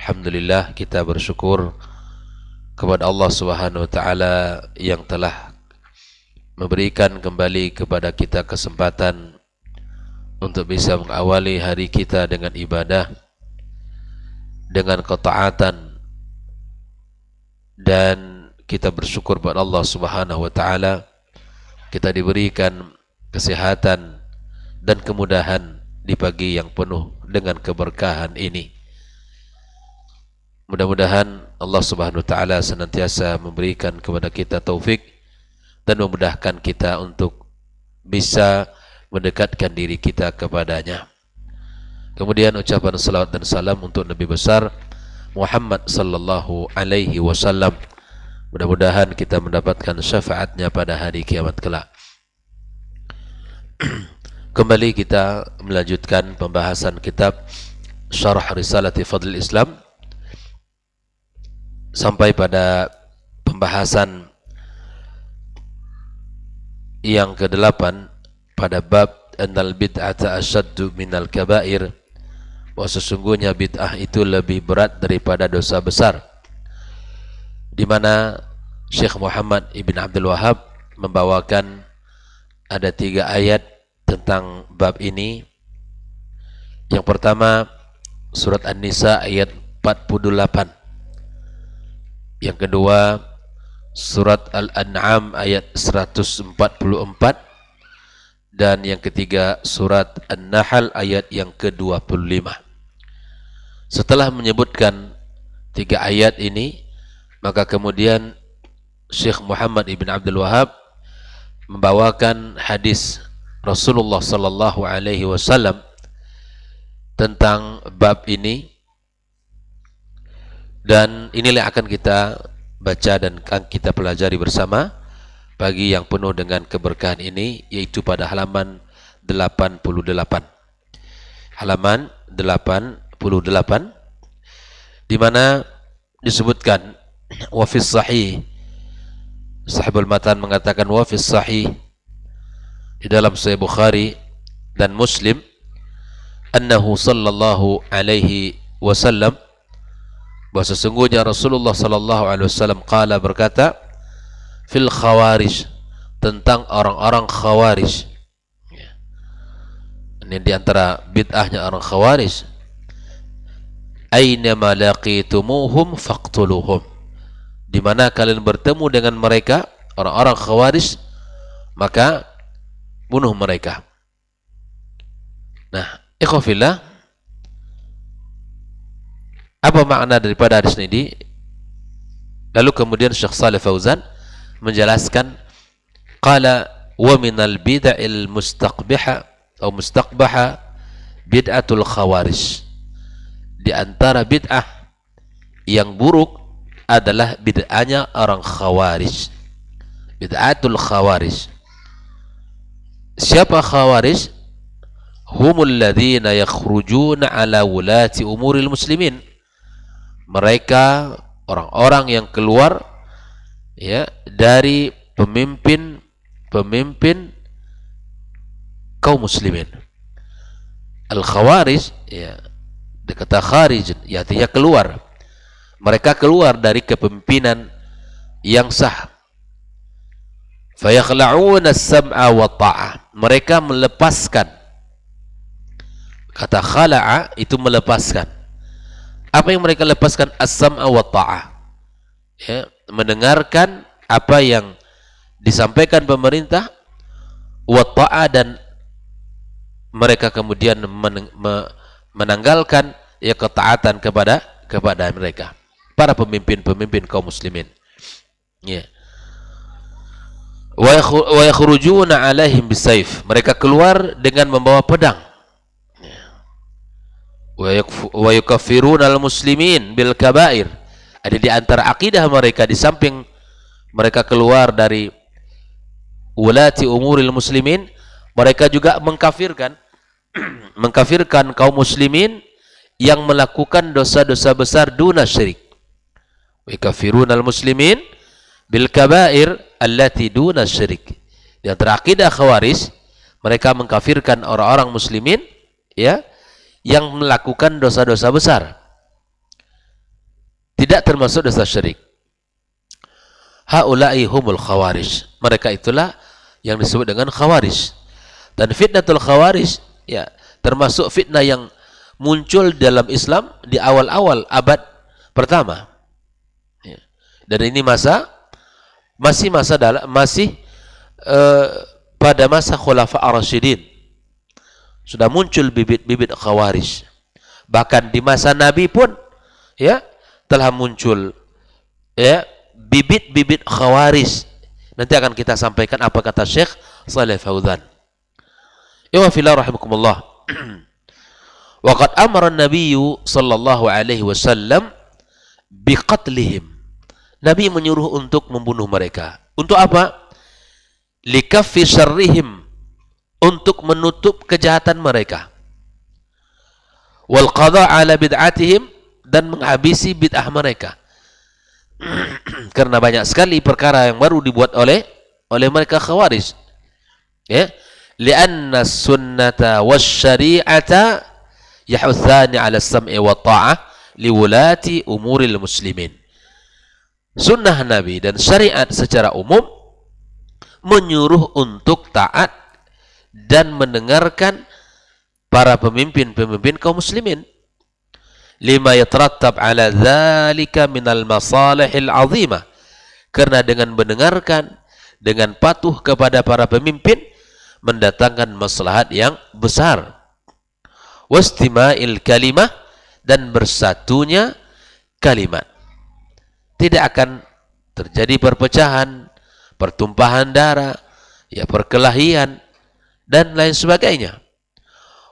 Alhamdulillah, kita bersyukur kepada Allah Subhanahu wa taala yang telah memberikan kembali kepada kita kesempatan untuk bisa mengawali hari kita dengan ibadah, dengan ketaatan, dan kita bersyukur kepada Allah Subhanahu wa taala kita diberikan kesehatan dan kemudahan di pagi yang penuh dengan keberkahan ini. Mudah-mudahan Allah Subhanahu wa taala senantiasa memberikan kepada kita taufik dan memudahkan kita untuk bisa mendekatkan diri kita kepadanya. Kemudian ucapan salawat dan salam untuk Nabi besar Muhammad sallallahu alaihi wasallam. Mudah-mudahan kita mendapatkan syafaatnya pada hari kiamat kelak. Kembali kita melanjutkan pembahasan kitab Syarah Risalati Fadlil Islam sampai pada pembahasan yang ke-8 pada bab annal bid'ata asyaddu minal kabair, bahwa sesungguhnya bid'ah itu lebih berat daripada dosa besar, di mana Syekh Muhammad Ibn Abdul Wahhab membawakan ada 3 ayat tentang bab ini. Yang pertama surat An-Nisa ayat 48, yang kedua surat Al-An'am ayat 144, dan yang ketiga surat An-Nahl ayat yang ke-25. Setelah menyebutkan 3 ayat ini, maka kemudian Syekh Muhammad Ibn Abdul Wahhab membawakan hadis Rasulullah sallallahu alaihi wasallam tentang bab ini, dan inilah akan kita baca dan kita pelajari bersama pagi yang penuh dengan keberkahan ini, yaitu pada halaman 88. Halaman 88, di mana disebutkan wa fis sahih, Sahibul Matan mengatakan wa fis sahih, di dalam Sahih Bukhari dan Muslim, annahu sallallahu alaihi wasallam, bahwa sesungguhnya Rasulullah sallallahu alaihi wasallam qala, berkata, fil khawarij, tentang orang-orang khawarij. Ini di antara bid'ahnya orang khawarij, aina ma laqitumuhum faqtuluhum, di mana kalian bertemu dengan mereka orang-orang khawarij, maka bunuh mereka. Nah, ikhwafillah, apa makna daripada hadis ini? Lalu kemudian Syekh Shalih Fauzan menjelaskan, qala wa minal bid'il mustaqbiha atau mustaqbaha bid'atul khawarij, di antara bid'ah yang buruk adalah bid'ahnya orang khawarij. Bid'atul khawarij. Siapa khawarij? Humul ladzina yakhrujuna ala wulati umuril muslimin, mereka orang-orang yang keluar ya dari pemimpin kaum muslimin. Al-khawarij, ya, kata kharij, ya, artinya keluar. Mereka keluar dari kepemimpinan yang sah. Fayakhla'una as-sam'a wa ta'ah, mereka melepaskan. Kata khala'a itu melepaskan. Apa yang mereka lepaskan? As-sam'a wa ta'ah, ya, mendengarkan apa yang disampaikan pemerintah, wa ta'ah, dan mereka kemudian menanggalkan ya ketaatan kepada mereka, para pemimpin kaum muslimin. Ya. Wa yakhrujuna alaihim bisayf, mereka keluar dengan membawa pedang. Wa yukaffiruna al-muslimin bil kabair, ada di antara akidah mereka, di samping mereka keluar dari ulati umuril muslimin, mereka juga mengkafirkan kaum muslimin yang melakukan dosa-dosa besar duna syirik. Wa yukaffiruna al-muslimin bil kabair allati duna syirik. Di antara akidah khawarij, mereka mengkafirkan orang-orang muslimin, ya, yang melakukan dosa-dosa besar. tidak termasuk dosa syirik. Haula'i humul khawarij. Mereka itulah yang disebut dengan khawarij. Dan fitnatul khawarij ya termasuk fitnah yang muncul dalam Islam di awal-awal abad pertama. Ya. Dan ini masih pada masa Khulafa ar-Rasyidin. Sudah muncul bibit-bibit khawarij. Bahkan di masa Nabi pun ya telah muncul ya bibit-bibit khawarij. Nanti akan kita sampaikan apa kata Syekh Shalih Fauzan. Ya fillah rahimakumullah. Wa qad amara an-nabiy sallallahu alaihi wasallam biqatlihim. Nabi menyuruh untuk membunuh mereka. Untuk apa? Likaffi syarrihim, untuk menutup kejahatan mereka. Wal qada ala bid'atihim, dan menghabisi bid'ah mereka. Karena banyak sekali perkara yang baru dibuat oleh mereka khawarij. Ya, lianna sunnata wasyari'ata yahuthani 'ala as-sam'i wa ta'ah liwulati umuril muslimin. Sunnah Nabi dan syariat secara umum menyuruh untuk taat dan mendengarkan para pemimpin-pemimpin kaum muslimin. Lima yatarattab 'ala dzalika minal masalihil 'azimah. Karena dengan mendengarkan, dengan patuh kepada para pemimpin mendatangkan maslahat yang besar. Wastima'il kalimah, dan bersatunya kalimat. Tidak akan terjadi perpecahan, pertumpahan darah, ya perkelahian dan lain sebagainya.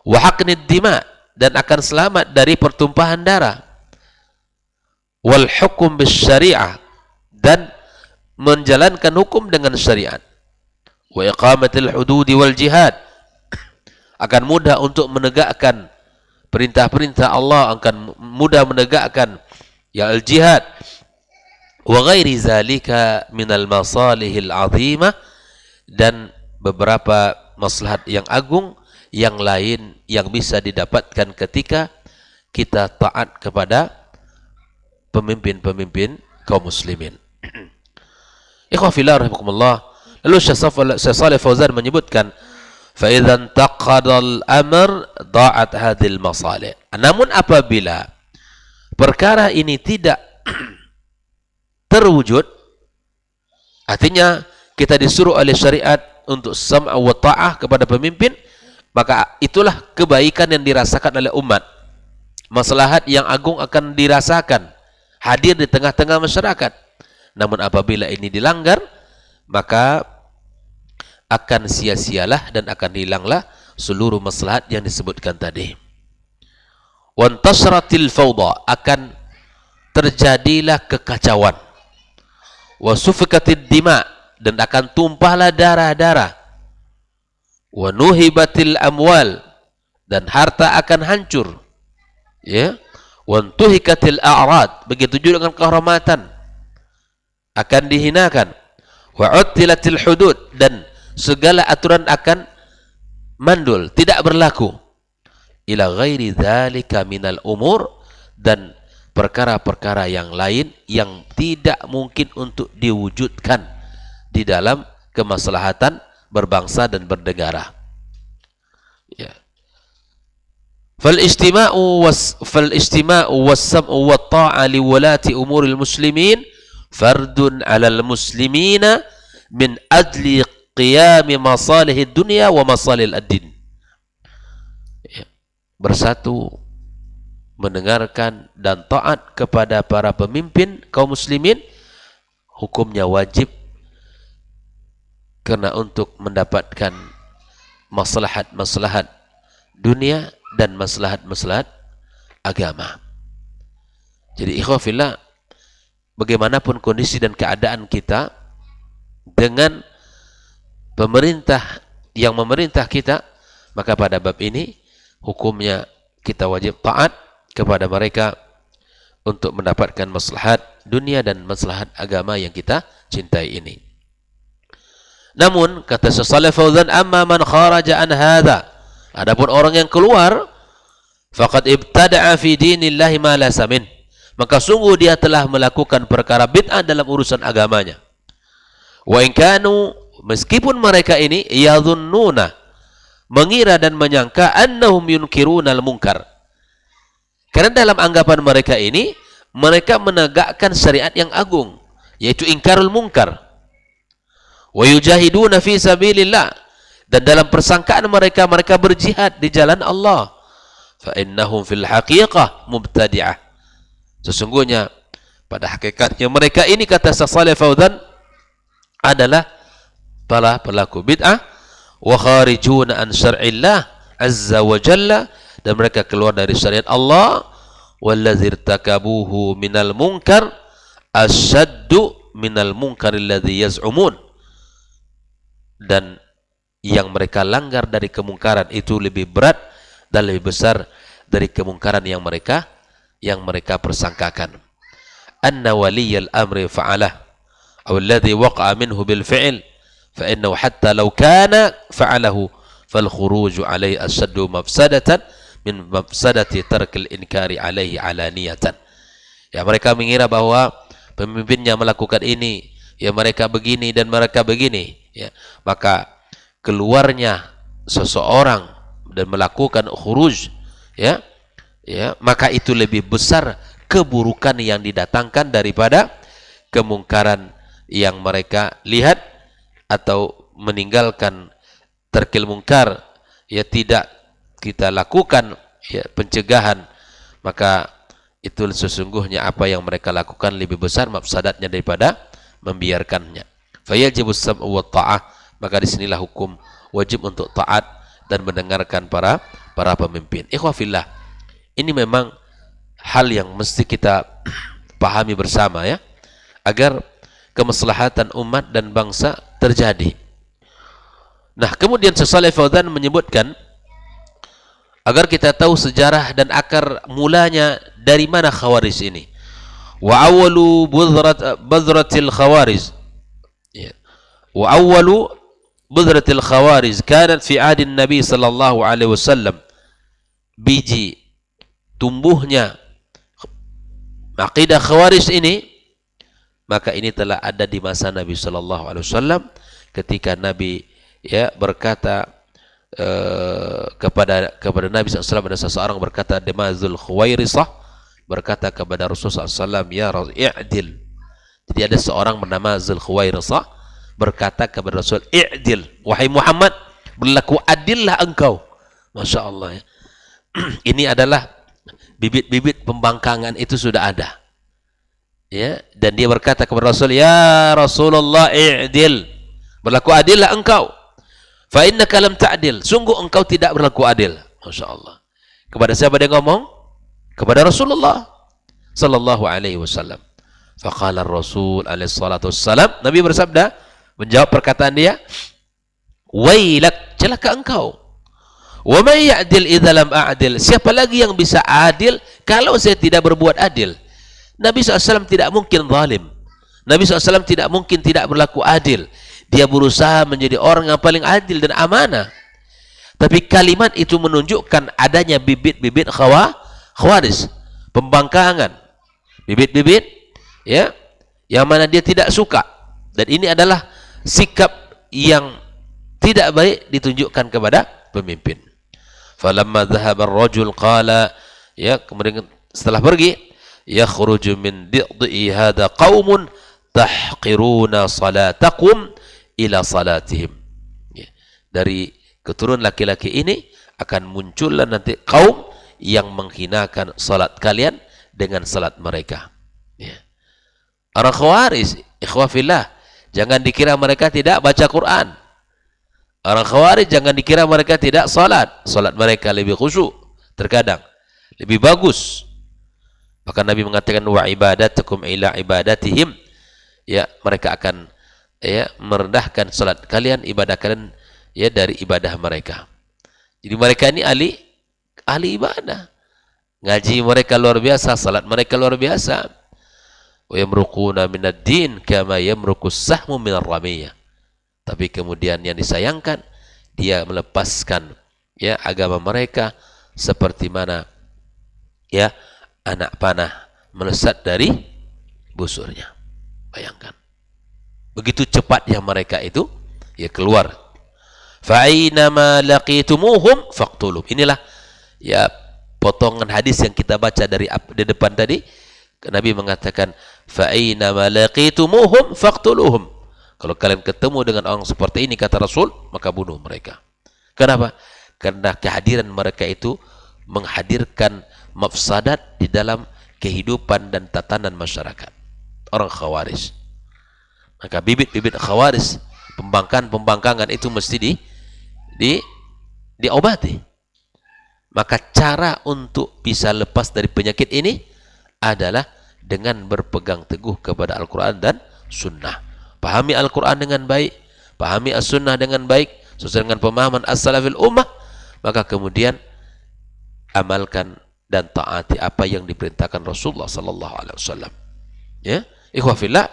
Wa haqnid dima, dan akan selamat dari pertumpahan darah. Wal hukum bis syariah, dan menjalankan hukum dengan syariat. Wa iqamatil hududi wal jihad, akan mudah untuk menegakkan perintah-perintah Allah, akan mudah menegakkan ya al jihad. Wa ghairi zalika minal masalihil azimah, dan beberapa maslahat yang agung yang lain yang bisa didapatkan ketika kita taat kepada pemimpin-pemimpin kaum muslimin. Ikhwah fillah rahimakumullah. Lalu Syekh Shalih Fauzan menyebutkan, fa idzan taqadal amr da'at hadhil masalih. Namun apabila perkara ini tidak terwujud, artinya kita disuruh oleh syariat untuk sam'a wa ta'ah kepada pemimpin, maka itulah kebaikan yang dirasakan oleh umat. Maslahat yang agung akan dirasakan, hadir di tengah-tengah masyarakat. Namun apabila ini dilanggar, maka akan sia-sialah dan akan hilanglah seluruh maslahat yang disebutkan tadi. Wantasratil fawda, akan terjadilah kekacauan. Wasufikatil dima, dan akan tumpahlah darah-darah. Wa nuhibatil amwal, dan harta akan hancur. Ya, wa tuhikatil a'rad, begitu juga dengan kehormatan akan dihinakan. Wa uttilatil hudud, dan segala aturan akan mandul, tidak berlaku. Ila ghairi dzalika minal umur, dan perkara-perkara yang lain yang tidak mungkin untuk diwujudkan di dalam kemaslahatan berbangsa dan bernegara. Ya. Fal istima'u was-sam'u wat-ta'a li wulati umuril muslimin fardun 'alal muslimina min ajli qiyami masalihid dunya wa masalihil ad-din. Ya. Bersatu, mendengarkan dan taat kepada para pemimpin kaum muslimin hukumnya wajib, karena untuk mendapatkan maslahat-maslahat dunia dan maslahat-maslahat agama. Jadi ikhwah fillah, bagaimanapun kondisi dan keadaan kita, dengan pemerintah yang memerintah kita, maka pada bab ini hukumnya kita wajib taat kepada mereka untuk mendapatkan maslahat dunia dan maslahat agama yang kita cintai ini. Namun kata Syekh Shalih Fauzan, amma man kharaja an hadza, adapun orang yang keluar, faqad ibtada'a fi dinillahi ma la samin, maka sungguh dia telah melakukan perkara bid'ah dalam urusan agamanya. Wa in kanu, meskipun mereka ini yadhunnuna, mengira dan menyangka annahum yunkirunal munkar. Karena dalam anggapan mereka ini, mereka menegakkan syariat yang agung, yaitu ingkarul munkar. Wa yujahiduna fi sabilillah, dan dalam persangkaan mereka, mereka berjihad di jalan Allah. Fa innahum fil haqiqah mubtadi'ah. Sesungguhnya pada hakikatnya mereka ini, kata Syekh Shalih Fauzan, adalah para pelaku bid'ah, wa kharijuna an syar'illah azza wa jalla, dan mereka keluar dari syariat Allah. Wallazi irtakabuhu minal munkar asyaddu minal munkar alladzi yaz'umun, dan yang mereka langgar dari kemungkaran itu lebih berat dan lebih besar dari kemungkaran yang mereka persangkakan. Anna waliyal amri fa'alah aw alladhi waqa'a minhu bil fi'l fa innahu hatta law kana fa'alahu fal khuruju alayhi ashaddu mafsadatan min mafsadati tarkil inkari alayhi alaniyatan. Ya, mereka mengira bahwa pemimpinnya melakukan ini, ya mereka begini dan mereka begini, ya, maka keluarnya seseorang dan melakukan khuruj, ya, maka itu lebih besar keburukan yang didatangkan daripada kemungkaran yang mereka lihat, atau meninggalkan tarkil munkar, ya tidak kita lakukan, ya pencegahan, maka itu sesungguhnya apa yang mereka lakukan lebih besar mafsadatnya daripada membiarkannya. Fayajibus sam'u wa ta'ah, maka disinilah hukum wajib untuk taat dan mendengarkan para pemimpin. Ikhwafillah, ini memang hal yang mesti kita pahami bersama, ya, agar kemaslahatan umat dan bangsa terjadi. Nah, kemudian Syekh Shalih Fauzan menyebutkan agar kita tahu sejarah dan akar mulanya dari mana Khawarij ini. Wa awwalu badratil Khawarij, wa awwalu badratil Khawarij kanat fi adin Nabi sallallahu alaihi wasallam. Biji tumbuhnya aqidah Khawarij ini, maka ini telah ada di masa Nabi sallallahu alaihi wasallam, ketika Nabi, ya, berkata kepada Nabi SAW, ada seseorang berkata, Demazul Khuwairisah berkata kepada Rasulullah SAW, ya i'dil. Jadi ada seorang bernama Zul Khuwairisah berkata kepada Rasul, i'dil, wahai Muhammad, berlaku adillah engkau. Masya Allah, ya. Ini adalah bibit-bibit pembangkangan itu sudah ada, ya. Dan dia berkata kepada Rasul, ya Rasulullah, i'dil, berlaku adillah engkau. Fa innaka lam ta'dil, sungguh engkau tidak berlaku adil. Masya Allah. Kepada siapa dia ngomong? Kepada Rasulullah sallallahu alaihi wasallam. Faqala Rasul alaihi salatu wassalam, Nabi bersabda, menjawab perkataan dia, wailak, celaka engkau. Wa may ya'dil idza lam a'dil, siapa lagi yang bisa adil kalau saya tidak berbuat adil? Nabi SAW tidak mungkin zalim. Nabi SAW tidak mungkin tidak berlaku adil. Dia berusaha menjadi orang yang paling adil dan amanah. Tapi kalimat itu menunjukkan adanya bibit-bibit Khawarij, pembangkangan, bibit-bibit, ya, yang mana dia tidak suka. Dan ini adalah sikap yang tidak baik ditunjukkan kepada pemimpin. Falamma dhahaba ar-rajul qala, ya, kemudian setelah pergi, yakhruju min di'i hadha qaumun tahqiruna salatakum ila salatihim, ya. Dari keturunan laki-laki ini akan muncullah nanti kaum yang menghinakan salat kalian dengan salat mereka, ya. Orang Khawarij, ikhwafillah, jangan dikira mereka tidak baca Quran. Orang Khawarij jangan dikira mereka tidak salat. Salat mereka lebih khusyuk, terkadang lebih bagus. Maka Nabi mengatakan, wa ibadatukum ila ibadatihim, ya, mereka akan, ya, merendahkan salat kalian, ibadah kalian, ya, dari ibadah mereka. Jadi mereka ini ahli ibadah. Ngaji mereka luar biasa, salat mereka luar biasa. Wa yamruquna minad din kama yamruqus sahmu minar ramiyah. Tapi kemudian yang disayangkan, dia melepaskan, ya, agama mereka seperti mana, ya, anak panah melesat dari busurnya. Bayangkan. Begitu cepatnya mereka itu ya keluar. Fa'ainama laqitumuhum faqtuluhum. Inilah ya potongan hadis yang kita baca dari di depan tadi. Nabi mengatakan fa'ainama laqitumuhum faqtuluhum. Kalau kalian ketemu dengan orang seperti ini kata Rasul, maka bunuh mereka. Kenapa? Karena kehadiran mereka itu menghadirkan mafsadat di dalam kehidupan dan tatanan masyarakat. Orang Khawarij. Maka bibit-bibit Khawarij, pembangkangan itu mesti diobati. Maka cara untuk bisa lepas dari penyakit ini adalah dengan berpegang teguh kepada Al-Quran dan Sunnah. Pahami Al-Quran dengan baik, pahami As-Sunnah dengan baik, sesuai dengan pemahaman As-Salafil Ummah, maka kemudian amalkan dan taati apa yang diperintahkan Rasulullah sallallahu alaihi wasallam. Ya, ikhwah fillah.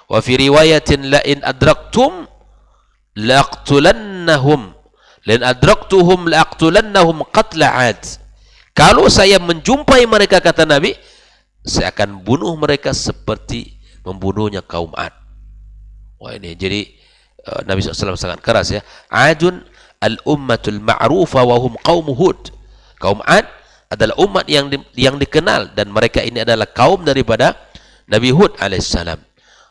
Wa fi riwayatin la in adraktum laqtulannahum lan adraktuhum laqtulannahum qatla 'ad. Kalau saya menjumpai mereka kata Nabi, saya akan bunuh mereka seperti membunuhnya kaum 'Ad. Wah ini jadi Nabi SAW sangat keras ya. 'Adun al-ummatul ma'rufa wa hum qaum Hud. Kaum 'Ad adalah umat yang dikenal dan mereka ini adalah kaum daripada Nabi Hud alaihissalam.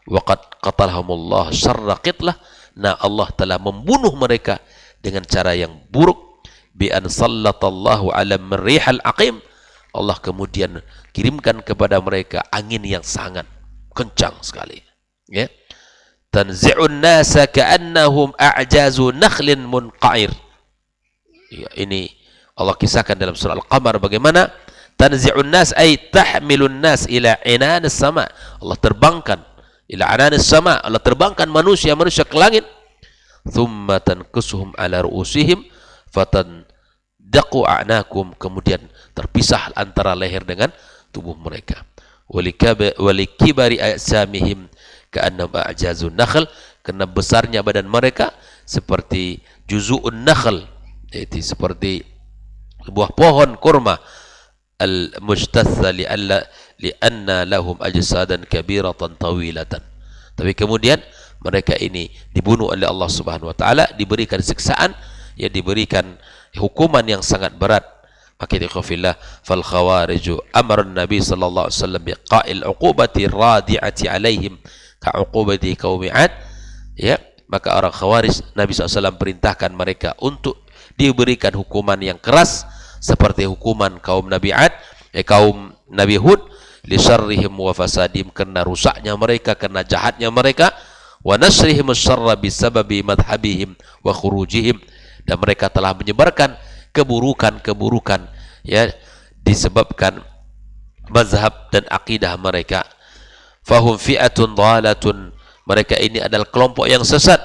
Waqad qatalahumullah syarra qitlah. Nah Allah telah membunuh mereka dengan cara yang buruk. Bi an sallatallahu ala marrihal aqim. Allah kemudian kirimkan kepada mereka angin yang sangat kencang sekali. Ya. Tanzi'un nasa ka'annahum a'jazu nakhlin munqa'ir. Ya, ini Allah kisahkan dalam surah Al-Qamar bagaimana tanzi'un nas ay tahmilun nas ila inanis sama. Allah terbangkan ila ananis sama. Allah terbangkan manusia ke langit. Thumma tankusuhum ala ru'usihim fatandaqu a'nakum. Kemudian terpisah antara leher dengan tubuh mereka. Walikibari ajsamihim ka'annahum a'jazun nakhl. Karena besarnya badan mereka seperti juzu'un nakhl, yaitu seperti sebuah pohon kurma. Al-mujtatha li'anna lahum ajsadan kabiratan tawilatan. Tapi kemudian mereka ini dibunuh oleh Allah Subhanahu wa taala, diberikan siksaan, ya diberikan hukuman yang sangat berat. Maka ikhwafillah fal khawariju amara Nabi sallallahu alaihi wasallam biqa'il uqubati radi'ati alaihim ka uqubati qaumi 'Ad. Ya, maka orang khawarij Nabi SAW perintahkan mereka untuk diberikan hukuman yang keras seperti hukuman kaum Nabi 'Ad, kaum Nabi Hud, li syarrihim wa fasadihim, karena rusaknya mereka, karena jahatnya mereka, wa nasrihim syarra bisababi madhhabihim wa khurujihim, dan mereka telah menyebarkan keburukan-keburukan ya disebabkan mazhab dan akidah mereka. Fahum fi'atun dhalatun, mereka ini adalah kelompok yang sesat.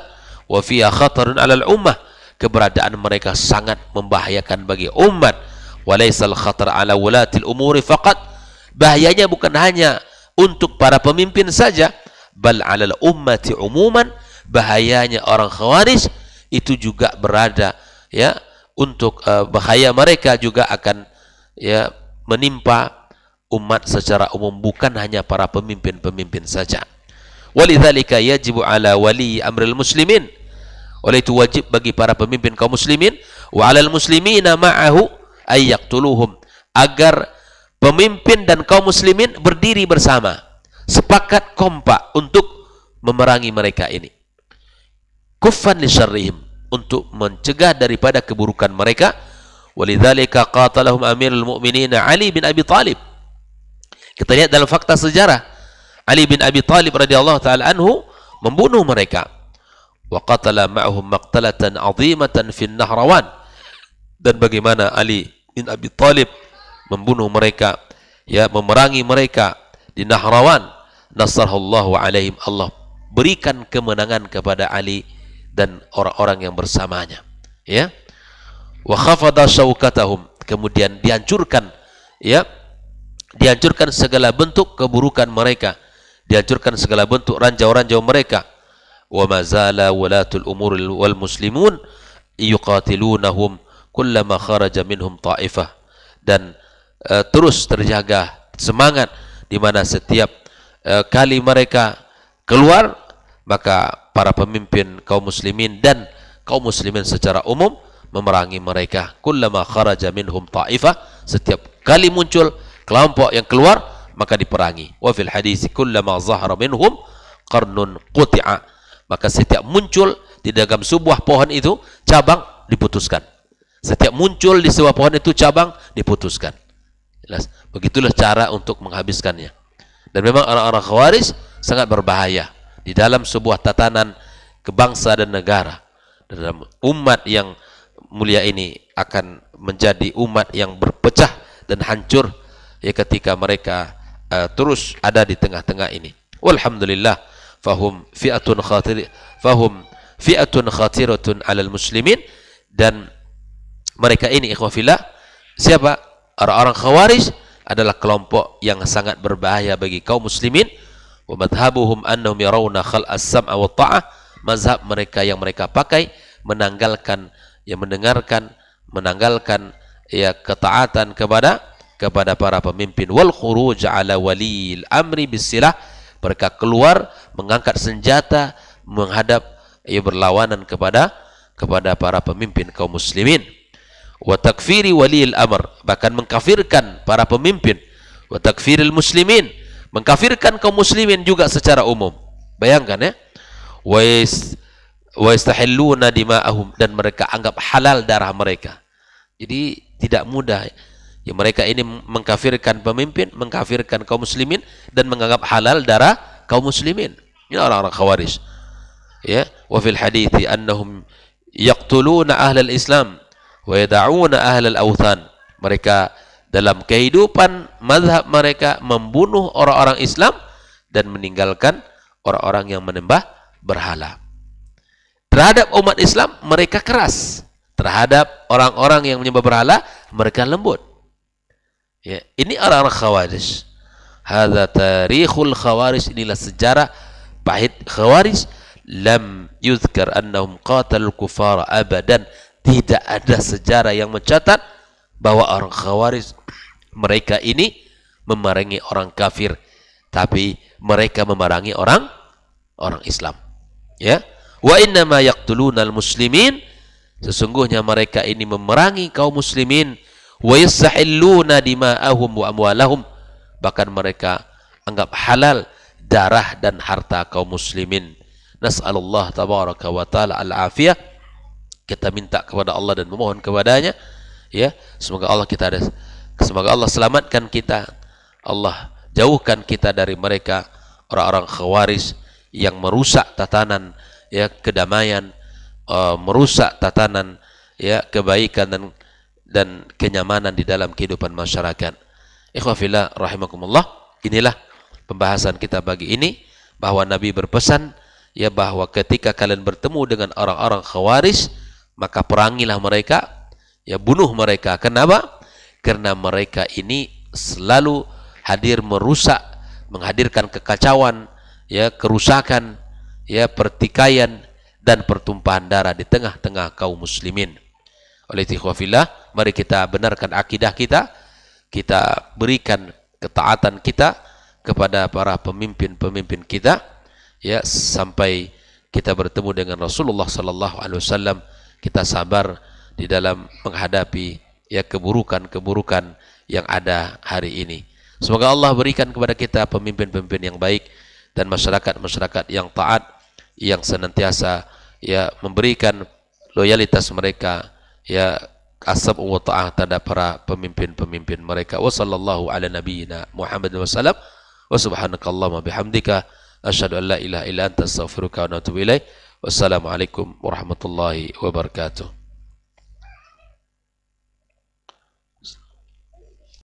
Wa fiha khatarun 'alal ummah, keberadaan mereka sangat membahayakan bagi umat. Walaisal khatar 'ala wulatil umuri faqat, bahayanya bukan hanya untuk para pemimpin saja, bal 'alal ummati umuman, bahayanya orang khawarij itu juga berada ya untuk bahaya mereka juga akan ya menimpa umat secara umum, bukan hanya para pemimpin-pemimpin saja. Walidzalika yajibu 'ala wali amril muslimin, oleh itu wajib bagi para pemimpin kaum muslimin, wa 'alal muslimina ma'ahu ay yaqtuluhum, agar pemimpin dan kaum muslimin berdiri bersama, sepakat kompak untuk memerangi mereka ini. Kuffan li syarrihim, untuk mencegah daripada keburukan mereka. Walidzalika qatalahum amirul mu'minin Ali bin Abi Thalib. Kita lihat dalam fakta sejarah, Ali bin Abi Thalib radhiyallahu taala anhu membunuh mereka. Wa qatala ma'ahum maqtalatan 'azimatan fi Nahrawan, dan bagaimana Ali bin Abi Thalib membunuh mereka, ya memerangi mereka di Nahrawan. Nasarallahu alaihim, Allah berikan kemenangan kepada Ali dan orang-orang yang bersamanya. Ya. Wa khafada syaukatahum, kemudian dihancurkan, ya, dihancurkan segala bentuk keburukan mereka, dihancurkan segala bentuk ranjau-ranjau mereka. Wa mazala walatul umur wal muslimun yuqatilunahum kullama kharaja minhum ta'ifah, dan terus terjaga semangat di mana setiap kali mereka keluar, maka para pemimpin kaum muslimin dan kaum muslimin secara umum memerangi mereka. Kullama kharaja minhum ta'ifah, setiap kali muncul kelompok yang keluar maka diperangi. Wa fil hadis kullama zahara minhum qarnun quti'a, maka setiap muncul di dalam sebuah pohon itu cabang diputuskan. Setiap muncul di sebuah pohon itu cabang diputuskan. Jelas. Begitulah cara untuk menghabiskannya. Dan memang orang-orang Khawarij sangat berbahaya di dalam sebuah tatanan kebangsa dan negara. Dalam umat yang mulia ini akan menjadi umat yang berpecah dan hancur ya ketika mereka terus ada di tengah-tengah ini. Walhamdulillah fahum fi'atun khatiratun 'alal muslimin, dan mereka ini ikhwah fillah, siapa? Orang-orang Khawarij adalah kelompok yang sangat berbahaya bagi kaum muslimin. Wa madhhabuhum annahum yarawna khal'as sam'a wa ta'ah, mazhab mereka yang mereka pakai menanggalkan ya ketaatan kepada para pemimpin. Wal khuruj ala waliyil amri bisilah, mereka keluar mengangkat senjata menghadap berlawanan kepada para pemimpin kaum muslimin. Wa takfiri waliyil amr, bahkan mengkafirkan para pemimpin. Wa takfiril muslimin, mengkafirkan kaum muslimin juga secara umum. Bayangkan ya. Wa yastahilluna dima'ahum, dan mereka anggap halal darah mereka. Jadi tidak mudah ya, mereka ini mengkafirkan pemimpin, mengkafirkan kaum muslimin, dan menganggap halal darah kaum muslimin. Ini orang-orang Khawarij. Ya, wa fil hadithi annahum yaqtuluna ahlal Islam wa yada'una ahlal awthan. Mereka dalam kehidupan mazhab mereka membunuh orang-orang Islam dan meninggalkan orang-orang yang menyembah berhala. Terhadap umat Islam mereka keras, terhadap orang-orang yang menyembah berhala mereka lembut. Ya, ini orang-orang Khawarij. Hadza tarikhul Khawarij, inilah sejarah pahit Khawarij. Lam yuzkar annahum qatalul kufara abadan. Tidak ada sejarah yang mencatat bahwa orang Khawarij mereka ini memerangi orang kafir, tapi mereka memerangi orang Islam. Ya. Wa inna ma yaqtulunal muslimin, sesungguhnya mereka ini memerangi kaum muslimin. Wa yastahilluna dima'ahum wa amwalahum, bahkan mereka anggap halal darah dan harta kaum muslimin. Nas'alullah tabaraka wa ta'ala al-afiyah. Kita minta kepada Allah dan memohon kepadanya ya, semoga Allah selamatkan kita, Allah jauhkan kita dari mereka orang-orang Khawarij yang merusak tatanan ya kedamaian, merusak tatanan ya kebaikan dan kenyamanan di dalam kehidupan masyarakat. Ikhwah fillah rahimakumullah, inilah pembahasan kita pagi ini, bahwa Nabi berpesan ya bahwa ketika kalian bertemu dengan orang-orang Khawarij, maka perangilah mereka, ya bunuh mereka. Kenapa? Karena mereka ini selalu hadir merusak, menghadirkan kekacauan, ya kerusakan, ya pertikaian dan pertumpahan darah di tengah-tengah kaum muslimin. Oleh itu fillah, mari kita benarkan akidah kita, kita berikan ketaatan kita kepada para pemimpin-pemimpin kita, ya sampai kita bertemu dengan Rasulullah sallallahu alaihi wasallam. Kita sabar di dalam menghadapi ya keburukan-keburukan yang ada hari ini. Semoga Allah berikan kepada kita pemimpin-pemimpin yang baik dan masyarakat-masyarakat yang taat, yang senantiasa ya memberikan loyalitas mereka ya asab wa ta'ah terhadap para pemimpin-pemimpin mereka. Wa sallallahu ala nabiyyina Muhammad wa sallam. Wa subhanakallahumma bihamdika asyhadu an la ilaha illa anta astaghfiruka wa atubu ilaik. Wassalamualaikum warahmatullahi wabarakatuh.